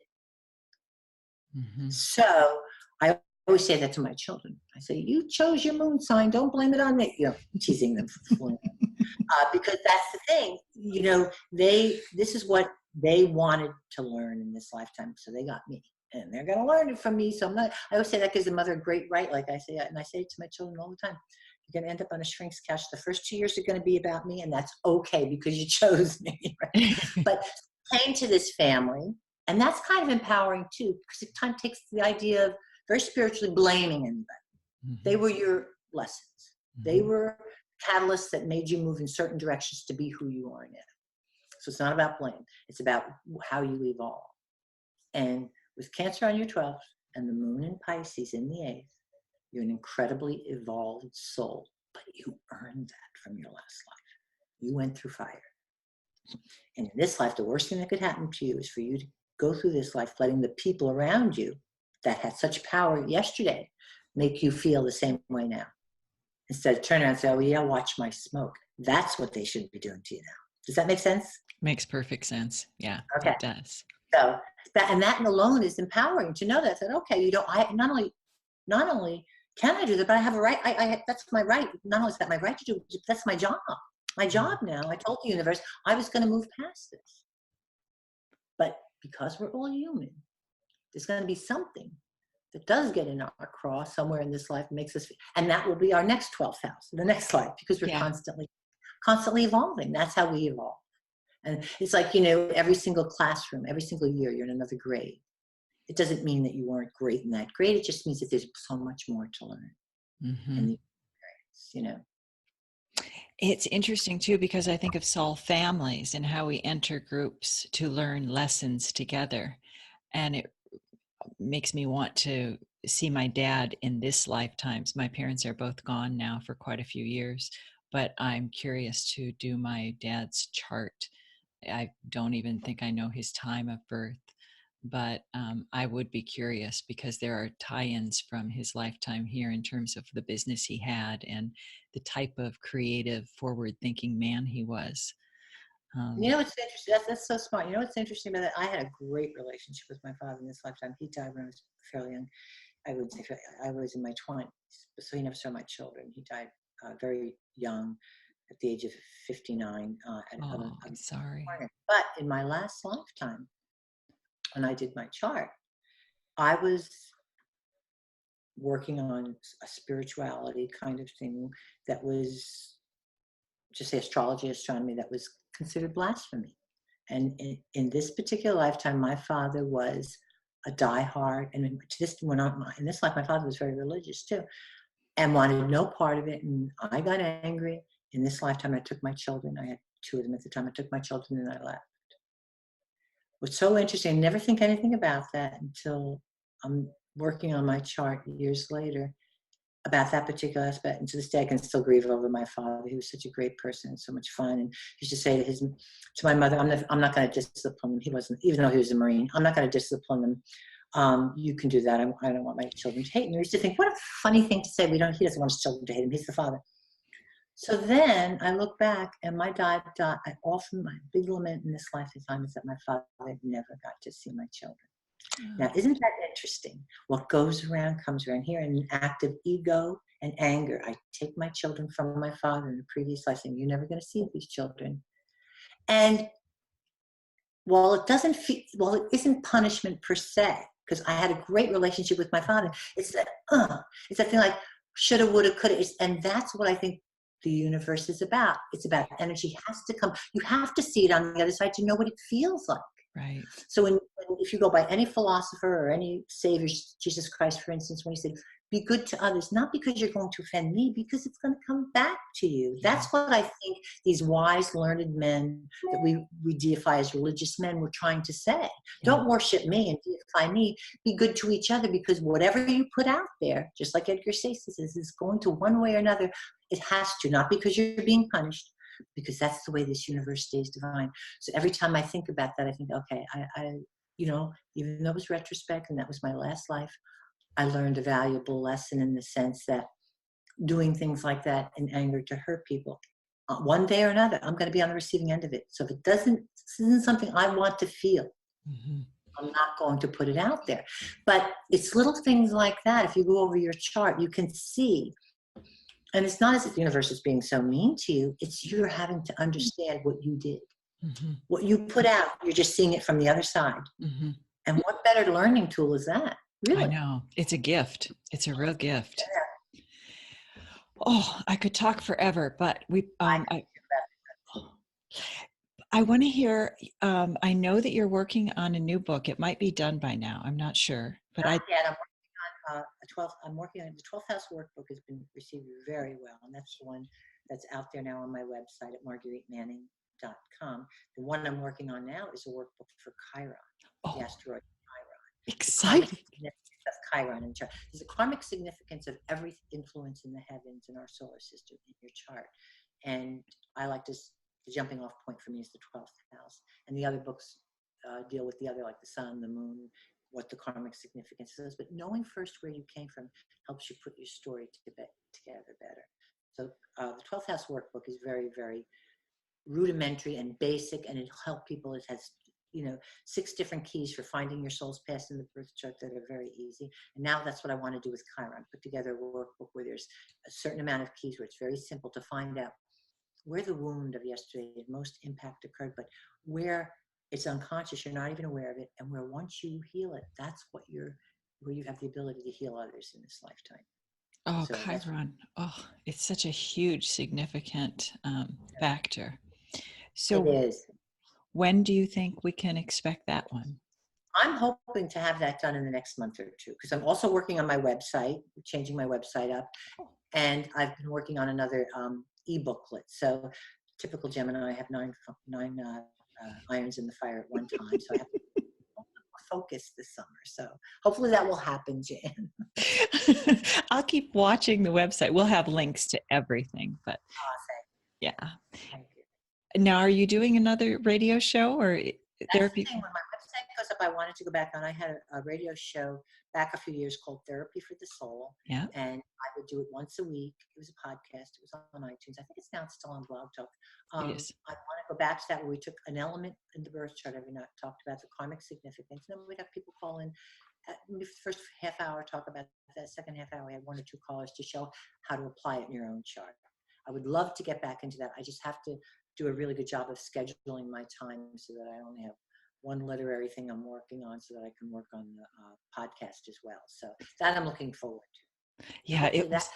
Mm-hmm. So I always say that to my children. I say, you chose your moon sign. Don't blame it on me. You know, teasing them for fooling them. Because that's the thing. You know, this is what they wanted to learn in this lifetime. So they got me. And they're going to learn it from me. So I always say that gives the mother a great right. Like I say, and I say it to my children all the time. You're going to end up on a shrink's couch. The first 2 years are going to be about me. And that's okay because you chose me. Right? But came to this family. And that's kind of empowering too. Because it time takes the idea of very spiritually blaming anybody. Mm-hmm. They were your lessons. Mm-hmm. They were catalysts that made you move in certain directions to be who you are now. So it's not about blame. It's about how you evolve. And with Cancer on your 12th and the moon in Pisces in the 8th, you're an incredibly evolved soul, but you earned that from your last life. You went through fire. And in this life, the worst thing that could happen to you is for you to go through this life letting the people around you that had such power yesterday make you feel the same way now. Instead of turn around and say, oh yeah, watch my smoke. That's what they should be doing to you now. Does that make sense? Makes perfect sense. Yeah, okay. It does. So that alone is empowering to know that okay, you don't. I not only can I do that, but I have a right. That's my right. Not only is that my right to do, that's my job. My job now. I told the universe I was going to move past this, but because we're all human, there's going to be something that does get in our cross somewhere in this life, makes us, and that will be our next 12th house, the next life, because we're constantly evolving. That's how we evolve. And it's like, you know, every single classroom, every single year, you're in another grade. It doesn't mean that you weren't great in that grade. It just means that there's so much more to learn. Mm-hmm. And you know. It's interesting, too, because I think of soul families and how we enter groups to learn lessons together. And it makes me want to see my dad in this lifetime. My parents are both gone now for quite a few years, but I'm curious to do my dad's chart. I don't even think I know his time of birth, but I would be curious because there are tie-ins from his lifetime here in terms of the business he had and the type of creative, forward-thinking man he was. You know what's interesting? That's so smart. You know what's interesting about that? I had a great relationship with my father in this lifetime. He died when I was fairly young. I would say I was in my 20s, so he never saw my children. He died very young, at the age of 59. I'm sorry. But in my last lifetime, when I did my chart, I was working on a spirituality kind of thing that was, just say astrology, astronomy, that was considered blasphemy. And in this particular lifetime, my father was a diehard, and in this life, my father was very religious too, and wanted no part of it. And I got angry. In this lifetime, I took my children. I had 2 of them at the time. I took my children and I left. What's so interesting, I never think anything about that until I'm working on my chart years later about that particular aspect. And to this day, I can still grieve over my father. He was such a great person and so much fun. And he used to say to my mother, I'm not going to discipline him. He wasn't, even though he was a Marine, I'm not going to discipline him. You can do that. I don't want my children to hate him. I used to think, what a funny thing to say. He doesn't want his children to hate him. He's the father. So then I look back, and my often my big lament in this lifetime is that my father never got to see my children. Oh. Now, isn't that interesting? What goes around comes around. Here in an act of ego and anger, I take my children from my father in the previous life, saying, "You're never going to see these children." And while it isn't punishment per se, because I had a great relationship with my father, it's that thing like shoulda, woulda, coulda, and that's what I think the universe is about. It's about energy has to come. You have to see it on the other side to know what it feels like. Right. So if you go by any philosopher or any savior, Jesus Christ, for instance, when he said, be good to others, not because you're going to offend me, because it's going to come back to you. Yeah. That's what I think these wise, learned men that we deify as religious men were trying to say. Yeah. Don't worship me and deify me. Be good to each other, because whatever you put out there, just like Edgar Sayce says, is going to one way or another. It has to, not because you're being punished, because that's the way this universe stays divine. So every time I think about that, I think, okay, I even though it was retrospect and that was my last life, I learned a valuable lesson in the sense that doing things like that in anger to hurt people, one day or another, I'm going to be on the receiving end of it. So if this isn't something I want to feel, I'm not going to put it out there. But it's little things like that. If you go over your chart, you can see. And it's not as if the universe is being so mean to you. It's you're having to understand what you did. What you put out, you're just seeing it from the other side. And what better learning tool is that? Really? I know. It's a gift. It's a real gift. Yeah. Oh, I could talk forever, but I want to hear, I know that you're working on a new book. It might be done by now. I'm not sure. But I'm working on the 12th house workbook has been received very well. And that's the one that's out there now on my website at margueritemanning.com. The one I'm working on now is a workbook for Chiron, the asteroid Chiron. Exciting. Of Chiron in chart. There's a karmic significance of every influence in the heavens in our solar system in your chart. And I like the jumping off point for me is the 12th house. And the other books deal with the other, like the sun, the moon, what the karmic significance is. But knowing first where you came from helps you put your story together better. So the 12th house workbook is very, very rudimentary and basic, and it'll help people. It has 6 different keys for finding your soul's path in the birth chart that are very easy. And now that's what I want to do with Chiron, put together a workbook where there's a certain amount of keys where it's very simple to find out where the wound of yesterday most impact occurred, but where it's unconscious, you're not even aware of it, and where once you heal it, that's where you have the ability to heal others in this lifetime. Oh, so Chiron. It's such a huge, significant factor. So it is. When do you think we can expect that one? I'm hoping to have that done in the next month or 2, because I'm also working on my website, changing my website up, and I've been working on another e-booklet. So typical Gemini, I have nine irons in the fire at one time, so I have to focus this summer. So hopefully that will happen, Jan. I'll keep watching the website. We'll have links to everything, but yeah. Thank you. Now, are you doing another radio show or therapy? When my website goes up, I wanted to go back on. I had a radio show back a few years called Therapy for the Soul. Yeah. And I would do it once a week. It was a podcast. It was on iTunes. I think it's still on Blog Talk. I want to go back to that, where we took an element in the birth chart every night, talked about the karmic significance. And then we'd have people call in. The first half hour, talk about that. Second half hour, we had 1 or 2 callers to show how to apply it in your own chart. I would love to get back into that. I just have to do a really good job of scheduling my time so that I only have one literary thing I'm working on, so that I can work on the podcast as well. So that I'm looking forward to. Yeah, I'm hoping that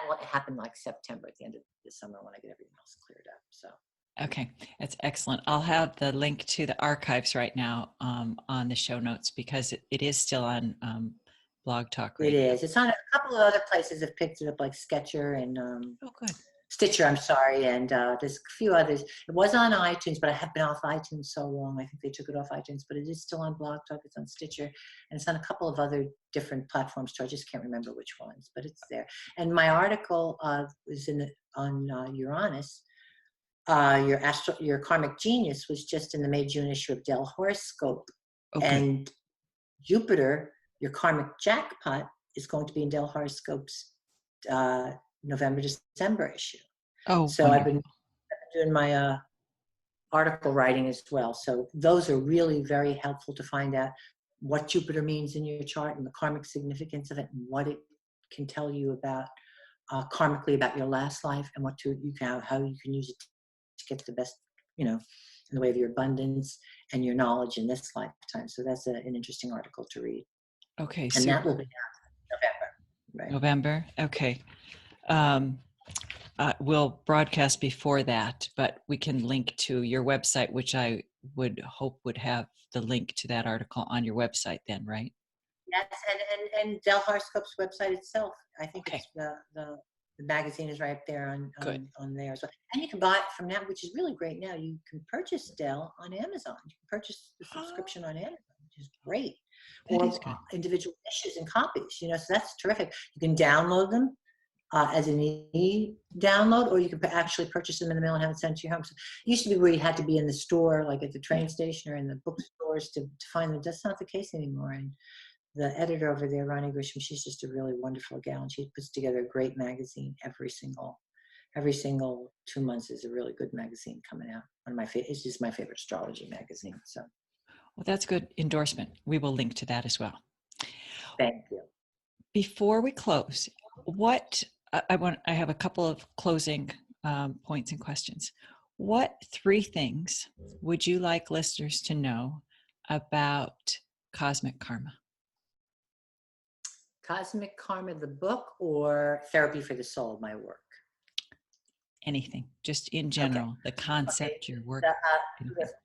will happen like September, at the end of the summer, when I get everything else cleared up. So. Okay, that's excellent. I'll have the link to the archives right now on the show notes, because it is still on Blog Talk Radio. It is. It's on a couple of other places have picked it up, like Sketcher and good. Stitcher, I'm sorry, and there's a few others. It was on iTunes, but I have been off iTunes so long. I think they took it off iTunes, but it is still on Blog Talk. It's on Stitcher, and it's on a couple of other different platforms too. I just can't remember which ones, but it's there. And my article was on Uranus. Your karmic genius was just in the May-June issue of Dell Horoscope, and Jupiter, your karmic jackpot, is going to be in Dell Horoscope's November-December issue. Oh, So I've wonderful. been doing my article writing as well. So those are really very helpful to find out what Jupiter means in your chart and the karmic significance of it, and what it can tell you about karmically about your last life, and how you can use it to get the best, in the way of your abundance and your knowledge in this lifetime. So that's an interesting article to read. Okay, And that will super. be out in November, right? November. Okay. Um, we'll broadcast before that, but we can link to your website, which I would hope would have the link to that article on your website then, right? Yes, and Del Horoscope's website itself. I think Okay. it's the magazine is right there Good. on there as well. And you can buy it from now, which is really great. Now you can purchase Del on Amazon. You can purchase the Oh, subscription on Amazon, which is great. that Or is good. individual issues and copies. So that's terrific. You can download them as an e-download, or you can actually purchase them in the mail and have it sent to your home. So it used to be where you had to be in the store, like at the train station or in the bookstores to find them. That's not the case anymore. And the editor over there, Ronnie Grisham, she's just a really wonderful gal, and she puts together a great magazine every single 2 months is a really good magazine coming out. It's just my favorite astrology magazine. So Well, that's good endorsement. We will link to that as well. thank you. Before we close, I have a couple of closing points and questions. What 3 things would you like listeners to know about cosmic karma? Cosmic Karma, the book, or Therapy for the Soul, my work? Anything, just in Okay. general, the concept, your work.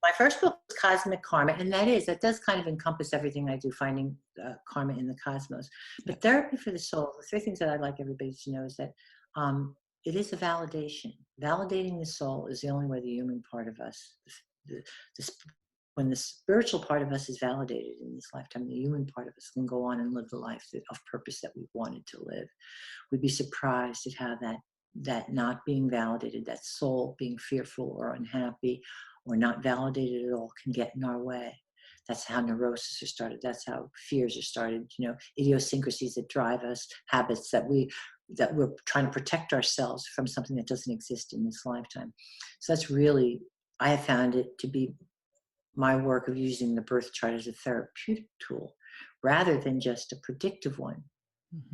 My first book is Cosmic Karma, and that does kind of encompass everything I do, finding karma in the cosmos. But Therapy for the Soul, the 3 things that I'd like everybody to know is that it is a validation. Validating the soul is the only way the human part of us, when the spiritual part of us is validated in this lifetime, the human part of us can go on and live the life of purpose that we wanted to live. We'd be surprised at how that not being validated, that soul being fearful or unhappy or not validated at all, can get in our way. That's how neurosis are started. That's how fears are started. Idiosyncrasies that drive us, habits that we're trying to protect ourselves from something that doesn't exist in this lifetime. So that's really, I have found it to be my work of using the birth chart as a therapeutic tool rather than just a predictive one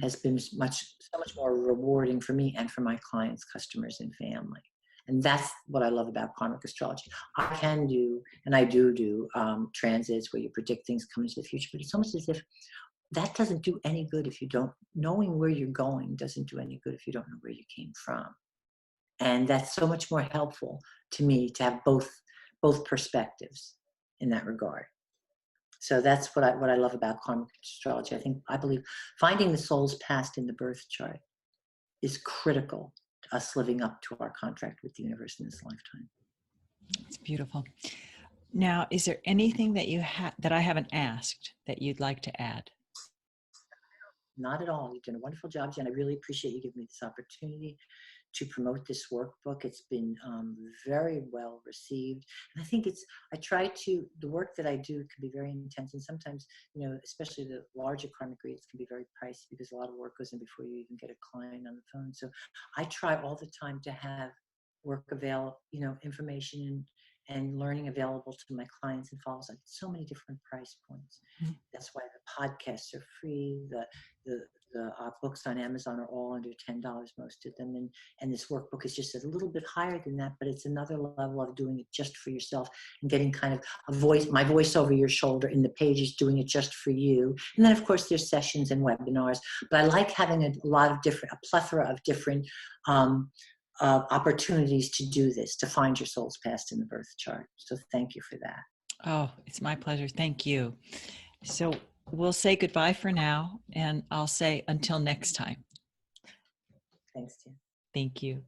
has been so much more rewarding for me and for my clients, customers, and family. And that's what I love about karmic astrology. I can do, and I do transits where you predict things coming into the future, but it's almost as if that doesn't do any good if you don't, knowing where you're going doesn't do any good if you don't know where you came from. And that's so much more helpful to me to have both perspectives in that regard. So that's what I love about karmic astrology. I believe finding the soul's past in the birth chart is critical to us living up to our contract with the universe in this lifetime. It's beautiful. Now, is there anything that that I haven't asked that you'd like to add? Not at all. You've done a wonderful job, Jen. I really appreciate you giving me this opportunity to promote this workbook. It's been very well received. And I think the work that I do can be very intense. And sometimes, especially the larger karmic reads can be very pricey because a lot of work goes in before you even get a client on the phone. So I try all the time to have work available, information and learning available to my clients and followers at so many different price points. Mm-hmm. That's why the podcasts are free. The books on Amazon are all under $10, most of them. And this workbook is just a little bit higher than that, but it's another level of doing it just for yourself and getting kind of my voice over your shoulder in the pages, doing it just for you. And then of course there's sessions and webinars, but I like having a plethora of different opportunities to do this, to find your soul's past in the birth chart. So thank you for that. Oh, it's my pleasure. Thank you. So we'll say goodbye for now, and I'll say until next time. Thanks, Tim. Thank you.